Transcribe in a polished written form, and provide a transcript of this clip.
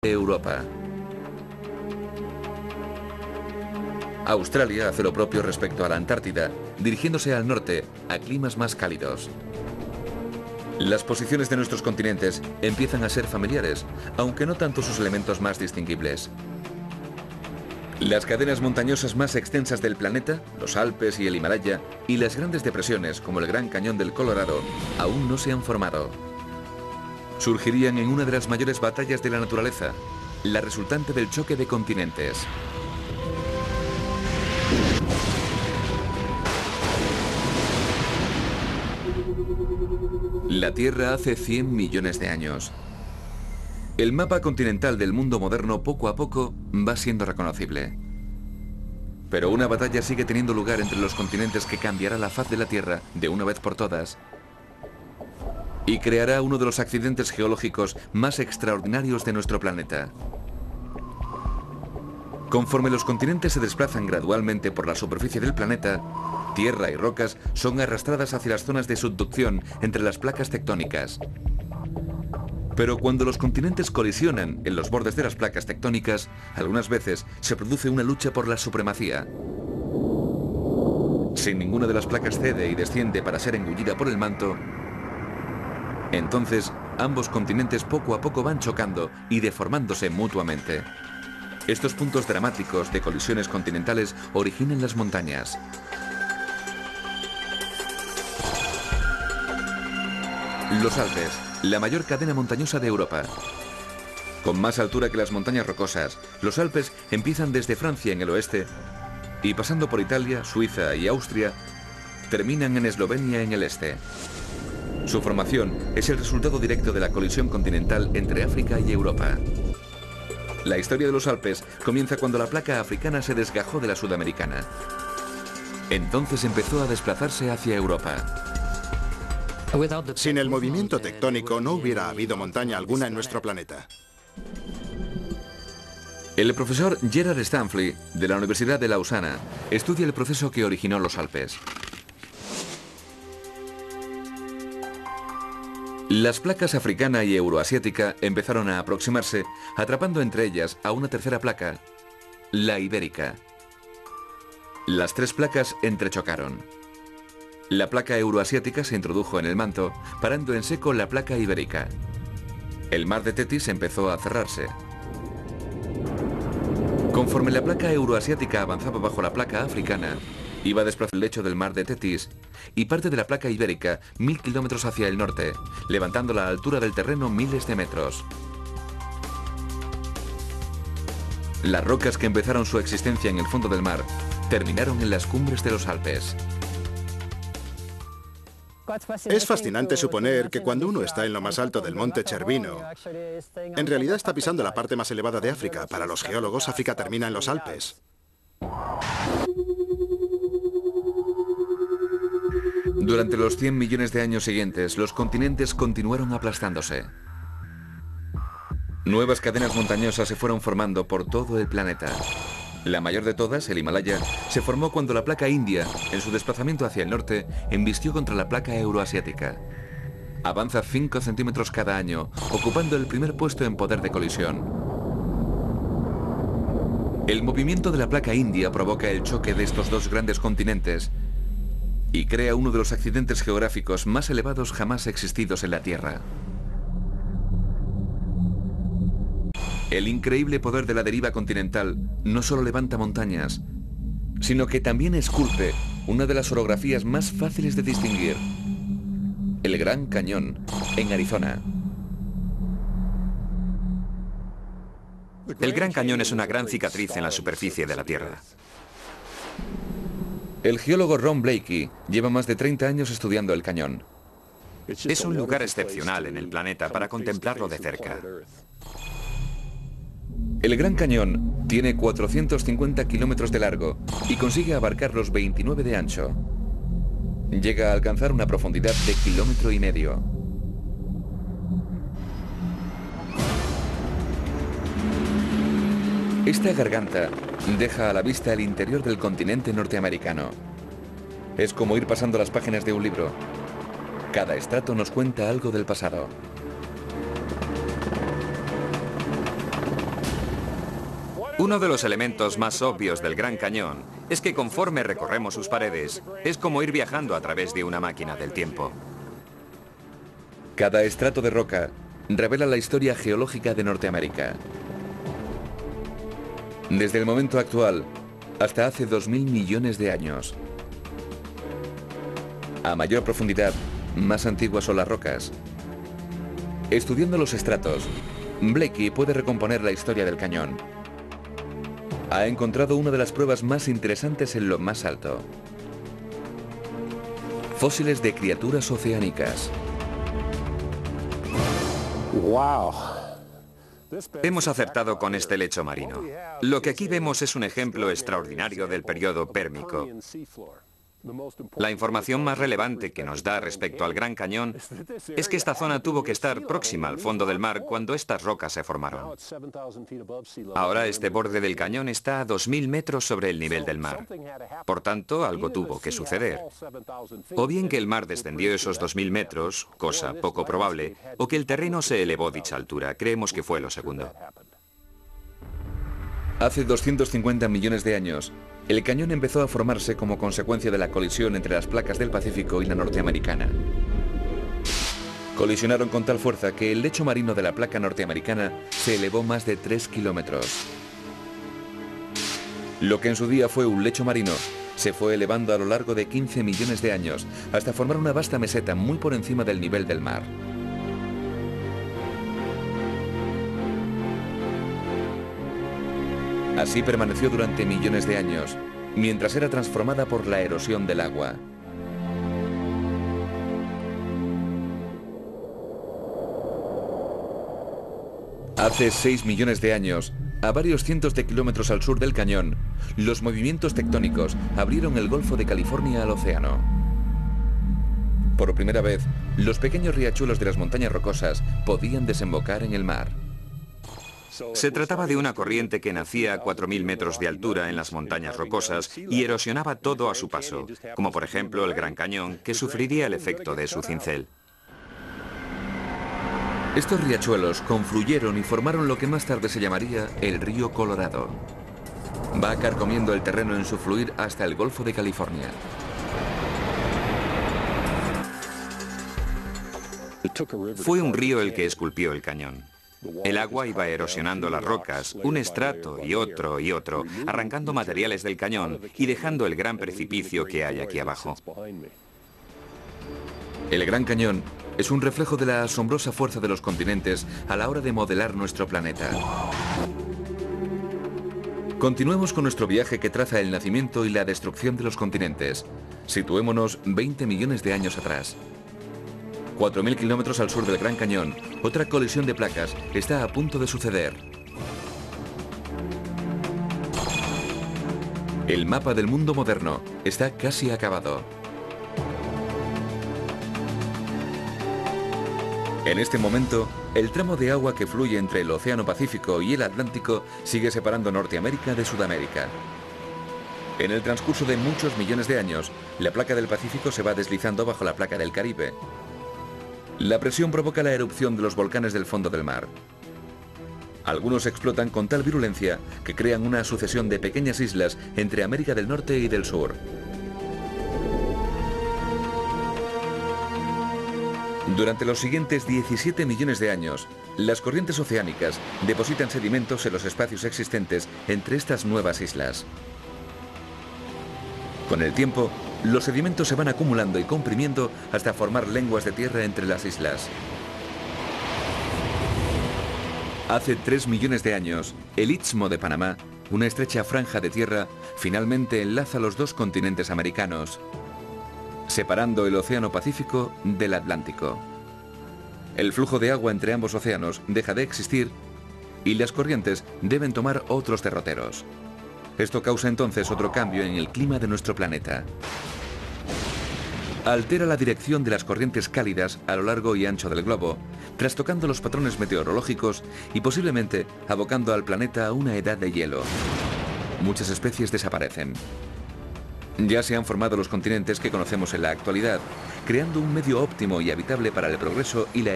Europa. Australia hace lo propio respecto a la Antártida, dirigiéndose al norte, a climas más cálidos. Las posiciones de nuestros continentes empiezan a ser familiares, aunque no tanto sus elementos más distinguibles. Las cadenas montañosas más extensas del planeta, los Alpes y el Himalaya, y las grandes depresiones, como el Gran Cañón del Colorado, aún no se han formado. Surgirían en una de las mayores batallas de la naturaleza, la resultante del choque de continentes. La Tierra hace 100 millones de años. El mapa continental del mundo moderno poco a poco va siendo reconocible. Pero una batalla sigue teniendo lugar entre los continentes que cambiará la faz de la Tierra de una vez por todas y creará uno de los accidentes geológicos más extraordinarios de nuestro planeta. Conforme los continentes se desplazan gradualmente por la superficie del planeta, tierra y rocas son arrastradas hacia las zonas de subducción entre las placas tectónicas. Pero cuando los continentes colisionan en los bordes de las placas tectónicas, algunas veces se produce una lucha por la supremacía. Si ninguna de las placas cede y desciende para ser engullida por el manto, entonces ambos continentes poco a poco van chocando y deformándose mutuamente. Estos puntos dramáticos de colisiones continentales originan las montañas. Los Alpes, la mayor cadena montañosa de Europa. Con más altura que las montañas rocosas, los Alpes empiezan desde Francia en el oeste y pasando por Italia, Suiza y Austria, terminan en Eslovenia en el este. Su formación es el resultado directo de la colisión continental entre África y Europa. La historia de los Alpes comienza cuando la placa africana se desgajó de la sudamericana. Entonces empezó a desplazarse hacia Europa. Sin el movimiento tectónico no hubiera habido montaña alguna en nuestro planeta. El profesor Gerard Stanley, de la Universidad de Lausana, estudia el proceso que originó los Alpes. Las placas africana y euroasiática empezaron a aproximarse, atrapando entre ellas a una tercera placa, la ibérica. Las tres placas entrechocaron. La placa euroasiática se introdujo en el manto, parando en seco la placa ibérica. El mar de Tetis empezó a cerrarse. Conforme la placa euroasiática avanzaba bajo la placa africana, iba a desplazar el lecho del mar de Tetis y parte de la placa ibérica 1000 kilómetros hacia el norte, levantando la altura del terreno miles de metros. Las rocas que empezaron su existencia en el fondo del mar terminaron en las cumbres de los Alpes. Es fascinante suponer que cuando uno está en lo más alto del monte Cervino, en realidad está pisando la parte más elevada de África. Para los geólogos, África termina en los Alpes. Durante los 100 millones de años siguientes, los continentes continuaron aplastándose. Nuevas cadenas montañosas se fueron formando por todo el planeta. La mayor de todas, el Himalaya, se formó cuando la placa india, en su desplazamiento hacia el norte, embistió contra la placa euroasiática. Avanza 5 centímetros cada año, ocupando el primer puesto en poder de colisión. El movimiento de la placa india provoca el choque de estos dos grandes continentes y crea uno de los accidentes geográficos más elevados jamás existidos en la Tierra. El increíble poder de la deriva continental no solo levanta montañas, sino que también esculpe una de las orografías más fáciles de distinguir: el Gran Cañón, en Arizona. El Gran Cañón es una gran cicatriz en la superficie de la Tierra. El geólogo Ron Blakey lleva más de 30 años estudiando el cañón. Es un lugar excepcional en el planeta para contemplarlo de cerca. El Gran Cañón tiene 450 kilómetros de largo y consigue abarcar los 29 de ancho. Llega a alcanzar una profundidad de 1,5 kilómetros. Esta garganta deja a la vista el interior del continente norteamericano. Es como ir pasando las páginas de un libro. Cada estrato nos cuenta algo del pasado. Uno de los elementos más obvios del Gran Cañón es que conforme recorremos sus paredes, es como ir viajando a través de una máquina del tiempo. Cada estrato de roca revela la historia geológica de Norteamérica. Desde el momento actual hasta hace 2000 millones de años. A mayor profundidad, más antiguas son las rocas. Estudiando los estratos, Blakey puede recomponer la historia del cañón. Ha encontrado una de las pruebas más interesantes en lo más alto. Fósiles de criaturas oceánicas. Wow. Hemos acertado con este lecho marino. Lo que aquí vemos es un ejemplo extraordinario del periodo pérmico. La información más relevante que nos da respecto al Gran Cañón es que esta zona tuvo que estar próxima al fondo del mar cuando estas rocas se formaron. Ahora este borde del cañón está a 2000 metros sobre el nivel del mar. Por tanto, algo tuvo que suceder. O bien que el mar descendió esos 2000 metros, cosa poco probable, o que el terreno se elevó dicha altura. Creemos que fue lo segundo. Hace 250 millones de años, el cañón empezó a formarse como consecuencia de la colisión entre las placas del Pacífico y la norteamericana. Colisionaron con tal fuerza que el lecho marino de la placa norteamericana se elevó más de 3 kilómetros. Lo que en su día fue un lecho marino se fue elevando a lo largo de 15 millones de años hasta formar una vasta meseta muy por encima del nivel del mar. Así permaneció durante millones de años, mientras era transformada por la erosión del agua. Hace 6 millones de años, a varios cientos de kilómetros al sur del cañón, los movimientos tectónicos abrieron el Golfo de California al océano. Por primera vez, los pequeños riachuelos de las montañas rocosas podían desembocar en el mar. Se trataba de una corriente que nacía a 4000 metros de altura en las montañas rocosas y erosionaba todo a su paso, como por ejemplo el Gran Cañón, que sufriría el efecto de su cincel. Estos riachuelos confluyeron y formaron lo que más tarde se llamaría el río Colorado. Va carcomiendo el terreno en su fluir hasta el Golfo de California. Fue un río el que esculpió el cañón. El agua iba erosionando las rocas, un estrato y otro, arrancando materiales del cañón y dejando el gran precipicio que hay aquí abajo. El Gran Cañón es un reflejo de la asombrosa fuerza de los continentes a la hora de modelar nuestro planeta. Continuemos con nuestro viaje que traza el nacimiento y la destrucción de los continentes. Situémonos 20 millones de años atrás. 4000 kilómetros al sur del Gran Cañón, otra colisión de placas está a punto de suceder. El mapa del mundo moderno está casi acabado. En este momento, el tramo de agua que fluye entre el Océano Pacífico y el Atlántico sigue separando Norteamérica de Sudamérica. En el transcurso de muchos millones de años, la placa del Pacífico se va deslizando bajo la placa del Caribe. La presión provoca la erupción de los volcanes del fondo del mar. Algunos explotan con tal virulencia que crean una sucesión de pequeñas islas entre América del Norte y del Sur. Durante los siguientes 17 millones de años, las corrientes oceánicas depositan sedimentos en los espacios existentes entre estas nuevas islas. Con el tiempo, los sedimentos se van acumulando y comprimiendo hasta formar lenguas de tierra entre las islas. Hace 3 millones de años, el Istmo de Panamá, una estrecha franja de tierra, finalmente enlaza los dos continentes americanos, separando el Océano Pacífico del Atlántico. El flujo de agua entre ambos océanos deja de existir y las corrientes deben tomar otros derroteros. Esto causa entonces otro cambio en el clima de nuestro planeta. Altera la dirección de las corrientes cálidas a lo largo y ancho del globo, trastocando los patrones meteorológicos y posiblemente abocando al planeta a una edad de hielo. Muchas especies desaparecen. Ya se han formado los continentes que conocemos en la actualidad, creando un medio óptimo y habitable para el progreso y la